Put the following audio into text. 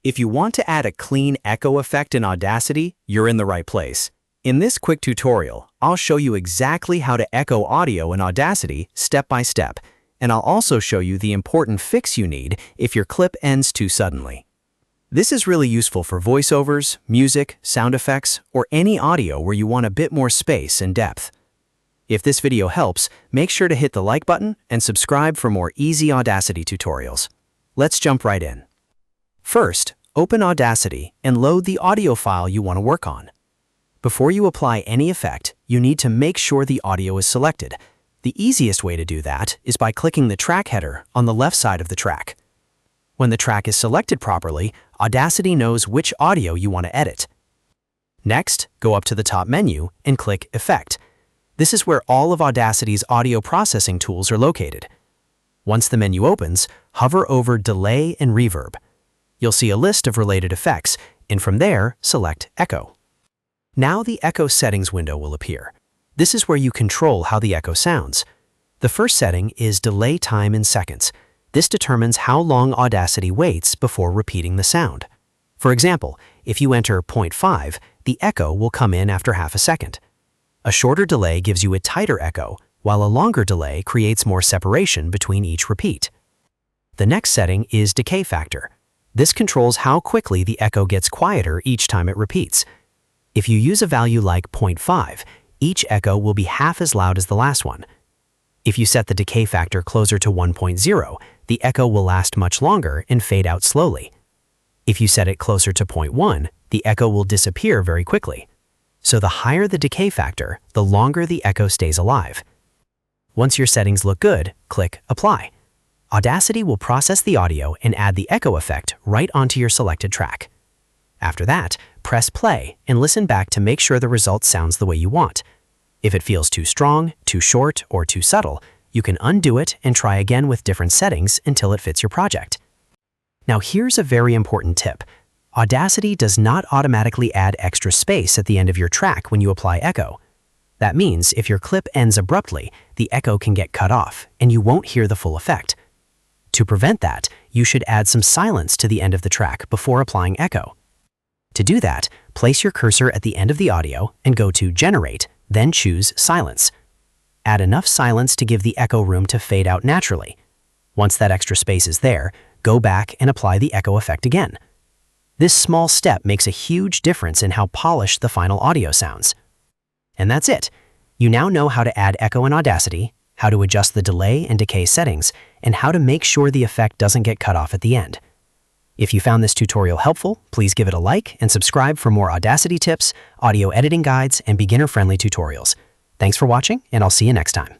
If you want to add a clean echo effect in Audacity, you're in the right place. In this quick tutorial, I'll show you exactly how to echo audio in Audacity step by step, and I'll also show you the important fix you need if your clip ends too suddenly. This is really useful for voiceovers, music, sound effects, or any audio where you want a bit more space and depth. If this video helps, make sure to hit the like button and subscribe for more easy Audacity tutorials. Let's jump right in. First, open Audacity and load the audio file you want to work on. Before you apply any effect, you need to make sure the audio is selected. The easiest way to do that is by clicking the track header on the left side of the track. When the track is selected properly, Audacity knows which audio you want to edit. Next, go up to the top menu and click Effect. This is where all of Audacity's audio processing tools are located. Once the menu opens, hover over Delay and Reverb. You'll see a list of related effects, and from there, select Echo. Now the Echo settings window will appear. This is where you control how the echo sounds. The first setting is Delay Time in seconds. This determines how long Audacity waits before repeating the sound. For example, if you enter 0.5, the echo will come in after half a second. A shorter delay gives you a tighter echo, while a longer delay creates more separation between each repeat. The next setting is Decay factor. This controls how quickly the echo gets quieter each time it repeats. If you use a value like 0.5, each echo will be half as loud as the last one. If you set the decay factor closer to 1.0, the echo will last much longer and fade out slowly. If you set it closer to 0.1, the echo will disappear very quickly. So the higher the decay factor, the longer the echo stays alive. Once your settings look good, click Apply. Audacity will process the audio and add the echo effect right onto your selected track. After that, press play and listen back to make sure the result sounds the way you want. If it feels too strong, too short, or too subtle, you can undo it and try again with different settings until it fits your project. Now here's a very important tip. Audacity does not automatically add extra space at the end of your track when you apply echo. That means if your clip ends abruptly, the echo can get cut off and you won't hear the full effect. To prevent that, you should add some silence to the end of the track before applying echo. To do that, place your cursor at the end of the audio and go to Generate, then choose Silence. Add enough silence to give the echo room to fade out naturally. Once that extra space is there, go back and apply the echo effect again. This small step makes a huge difference in how polished the final audio sounds. And that's it. You now know how to add echo in Audacity, how to adjust the delay and decay settings, and how to make sure the effect doesn't get cut off at the end. If you found this tutorial helpful, please give it a like and subscribe for more Audacity tips, audio editing guides, and beginner-friendly tutorials. Thanks for watching, and I'll see you next time.